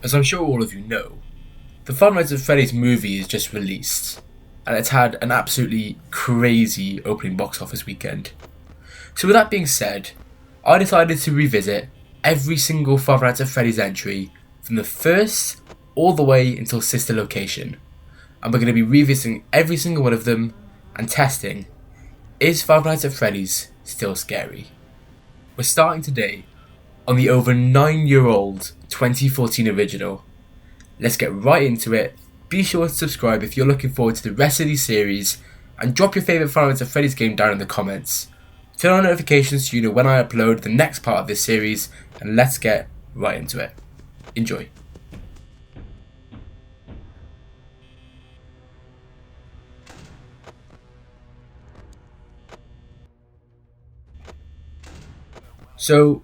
As I'm sure all of you know, the Five Nights at Freddy's movie is just released, and it's had an absolutely crazy opening box office weekend. So with that being said, I decided to revisit every single Five Nights at Freddy's entry from the first all the way until Sister Location, and we're going to be revisiting every single one of them and testing, is Five Nights at Freddy's still scary? We're starting today on the over 9-year-old 2014 original. Let's get right into it. Be sure to subscribe if you're looking forward to the rest of these series, and drop your favourite Five Nights at Freddy's game down in the comments. Turn on notifications so you know when I upload the next part of this series, and let's get right into it. Enjoy. So,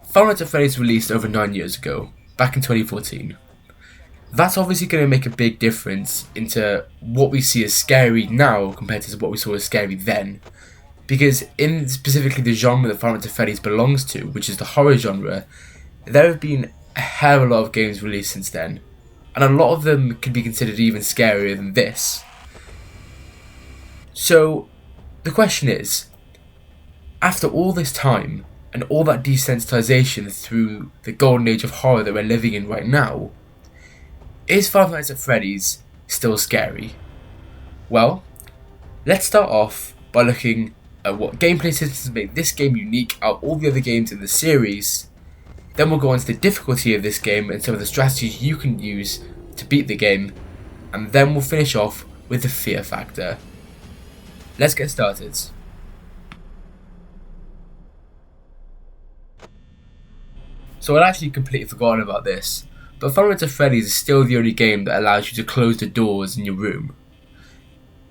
Five Nights at Freddy's released over 9 years ago, back in 2014. That's obviously going to make a big difference into what we see as scary now compared to what we saw as scary then. Because in specifically the genre that Five Nights at Freddy's belongs to, which is the horror genre, there have been a hell of a lot of games released since then. And a lot of them could be considered even scarier than this. So, the question is, after all this time, and all that desensitization through the golden age of horror that we're living in right now, is Five Nights at Freddy's still scary? Well, let's start off by looking at what gameplay systems make this game unique out of all the other games in the series. Then we'll go on to the difficulty of this game and some of the strategies you can use to beat the game, and then we'll finish off with the fear factor. Let's get started. So I'd actually completely forgotten about this, but Five Nights at Freddy's is still the only game that allows you to close the doors in your room.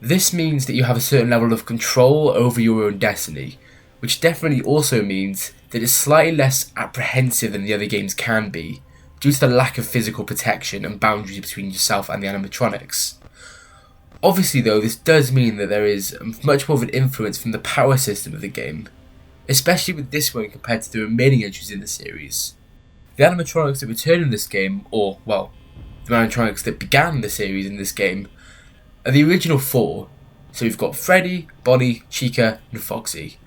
This means that you have a certain level of control over your own destiny, which definitely also means that it's slightly less apprehensive than the other games can be, due to the lack of physical protection and boundaries between yourself and the animatronics. Obviously though, this does mean that there is much more of an influence from the power system of the game, especially with this one compared to the remaining entries in the series. The animatronics that return in this game, or, well, the animatronics that began the series in this game, are the original 4. So we've got Freddy, Bonnie, Chica, and Foxy,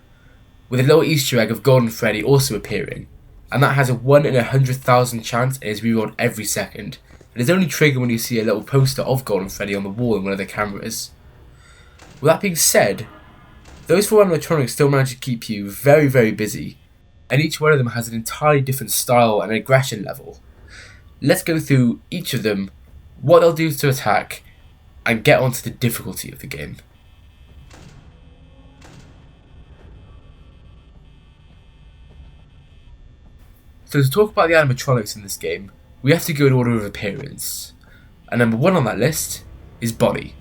with a little Easter egg of Golden Freddy also appearing, and that has a 1 in 100,000 chance and is rerolled every second, and is only triggered when you see a little poster of Golden Freddy on the wall in one of the cameras. With that being said, those 4 animatronics still manage to keep you very, very busy, and each one of them has an entirely different style and aggression level. Let's go through each of them, what they'll do to attack, and get onto the difficulty of the game. So to talk about the animatronics in this game, we have to go in order of appearance. And number 1 on that list is Bonnie,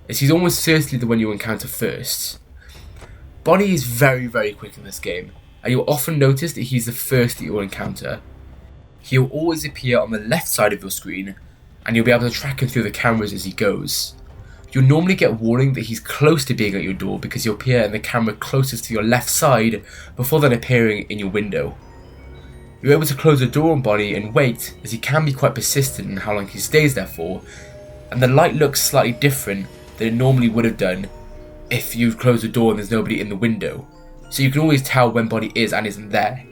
as he's almost certainly the one you encounter first. Bonnie is very, very quick in this game, and you'll often notice that he's the first that you'll encounter. He'll always appear on the left side of your screen, and you'll be able to track him through the cameras as he goes. You'll normally get warning that he's close to being at your door because he'll appear in the camera closest to your left side before then appearing in your window. You're able to close the door on Bonnie and wait, as he can be quite persistent in how long he stays there for, and the light looks slightly different than it normally would have done if you close the door and there's nobody in the window. So you can always tell when Bonnie is and isn't there.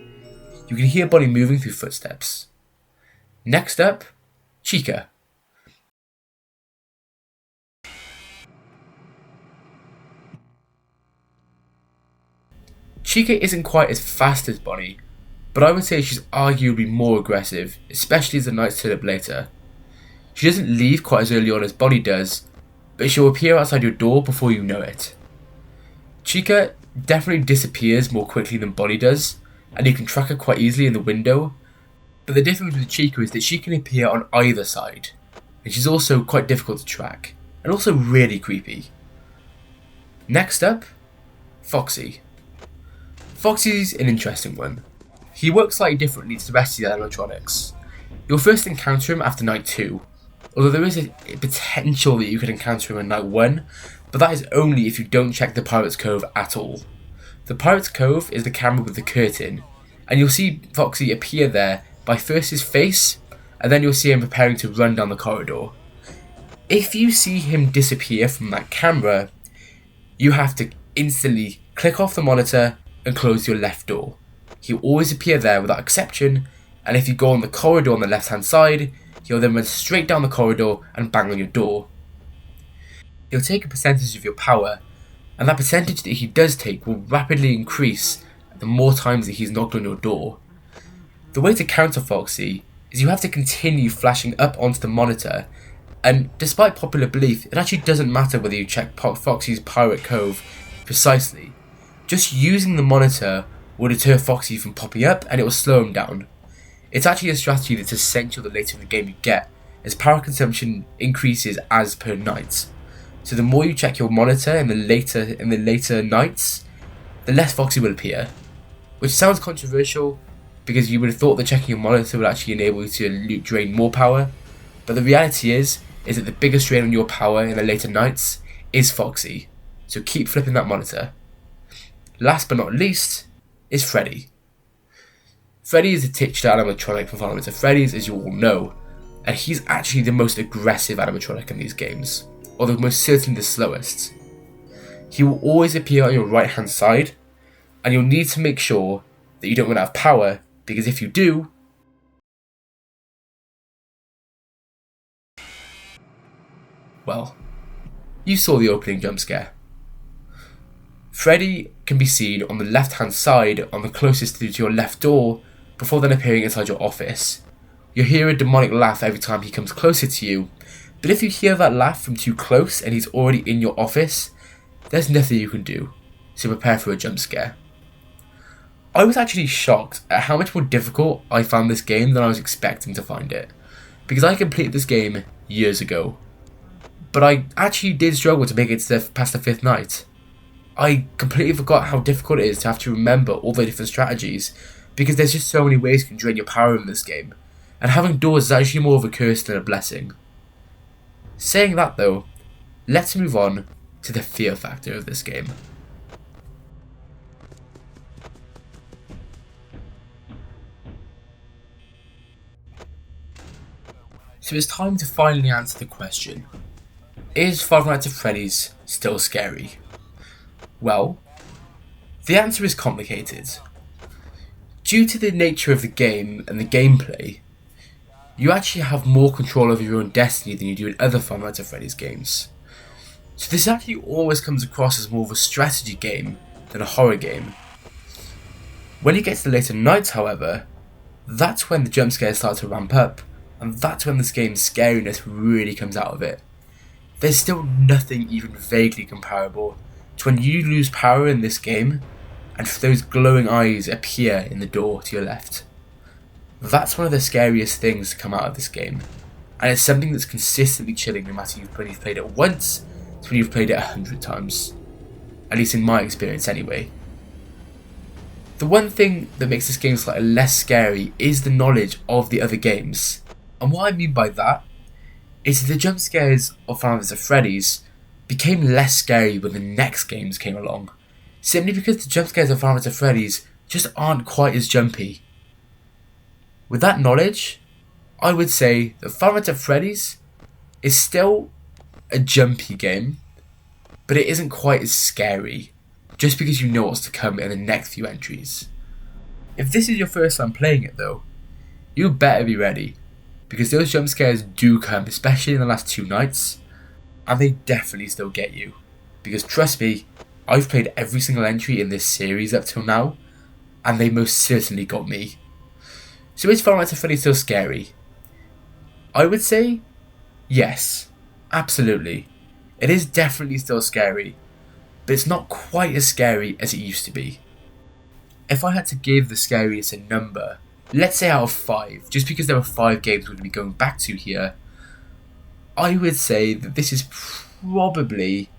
You can hear Bonnie moving through footsteps. Next up, Chica. Chica isn't quite as fast as Bonnie, but I would say she's arguably more aggressive, especially as the nights turn up later. She doesn't leave quite as early on as Bonnie does, but she'll appear outside your door before you know it. Chica definitely disappears more quickly than Bonnie does, and you can track her quite easily in the window, but the difference with Chica is that she can appear on either side, and she's also quite difficult to track, and also really creepy. Next up, Foxy. Foxy's an interesting one. He works slightly differently to the rest of the animatronics. You'll first encounter him after night 2, although there is a potential that you could encounter him in night 1, but that is only if you don't check the Pirate's Cove at all. The Pirate's Cove is the camera with the curtain, and you'll see Foxy appear there by first his face, and then you'll see him preparing to run down the corridor. If you see him disappear from that camera, you have to instantly click off the monitor and close your left door. He'll always appear there without exception, and if you go on the corridor on the left hand side, he'll then run straight down the corridor and bang on your door. He'll take a percentage of your power, and that percentage that he does take will rapidly increase the more times that he's knocked on your door. The way to counter Foxy is you have to continue flashing up onto the monitor, and despite popular belief, it actually doesn't matter whether you check Foxy's pirate cove precisely. Just using the monitor will deter Foxy from popping up, and it will slow him down. It's actually a strategy that's essential the later in the game you get, as power consumption increases as per night. So the more you check your monitor in the later nights, the less Foxy will appear. Which sounds controversial, because you would have thought that checking your monitor would actually enable you to drain more power, but the reality is that the biggest drain on your power in the later nights is Foxy, so keep flipping that monitor. Last but not least is Freddy. Freddy is the titular animatronic from Five Nights at Freddy's, as you all know, and he's actually the most aggressive animatronic in these games, although most certainly the slowest. He will always appear on your right hand side, and you'll need to make sure that you don't run out of power, because if you do, well, you saw the opening jump scare. Freddy can be seen on the left hand side on the closest to your left door, before then appearing inside your office. You'll hear a demonic laugh every time he comes closer to you, but if you hear that laugh from too close and he's already in your office, there's nothing you can do, so prepare for a jump scare. I was actually shocked at how much more difficult I found this game than I was expecting to find it, because I completed this game years ago, but I actually did struggle to make it past the 5th night. I completely forgot how difficult it is to have to remember all the different strategies, because there's just so many ways you can drain your power in this game, and having doors is actually more of a curse than a blessing. Saying that though, let's move on to the fear factor of this game. So it's time to finally answer the question, is Five Nights at Freddy's still scary? Well, the answer is complicated. Due to the nature of the game and the gameplay, you actually have more control over your own destiny than you do in other Five Nights at Freddy's games. So this actually always comes across as more of a strategy game than a horror game. When you get to the later nights, however, that's when the jump scares start to ramp up, and that's when this game's scariness really comes out of it. There's still nothing even vaguely comparable to when you lose power in this game and those glowing eyes appear in the door to your left. That's one of the scariest things to come out of this game, and it's something that's consistently chilling no matter whether you've played it once to when you've played it 100 times. At least in my experience anyway. The one thing that makes this game slightly less scary is the knowledge of the other games. And what I mean by that is that the jump scares of Five Nights at Freddy's became less scary when the next games came along, simply because the jump scares of Five Nights at Freddy's just aren't quite as jumpy. With that knowledge, I would say that Five Nights at Freddy's is still a jumpy game, but it isn't quite as scary, just because you know what's to come in the next few entries. If this is your first time playing it though, you better be ready, because those jump scares do come, especially in the last 2 nights, and they definitely still get you. Because trust me, I've played every single entry in this series up till now, and they most certainly got me. So is Five Nights at Freddy still scary? I would say, yes, absolutely. It is definitely still scary, but it's not quite as scary as it used to be. If I had to give the scariest a number, let's say out of 5, just because there are 5 games we're going to be going back to here, I would say that this is probably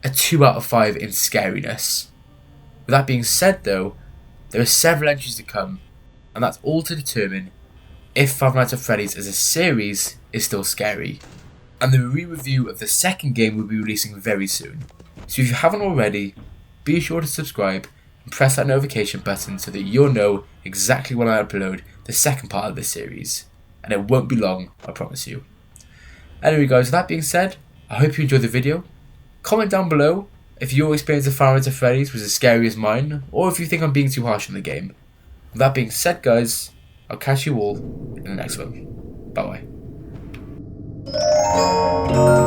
a 2 out of 5 in scariness. With that being said though, there are several entries to come, and that's all to determine if Five Nights at Freddy's as a series is still scary. And the re-review of the second game will be releasing very soon. So if you haven't already, be sure to subscribe and press that notification button so that you'll know exactly when I upload the second part of this series. and it won't be long, I promise you. Anyway guys, with that being said, I hope you enjoyed the video. Comment down below if your experience of Five Nights at Freddy's was as scary as mine, or if you think I'm being too harsh on the game. With that being said guys, I'll catch you all in the next one. Bye bye.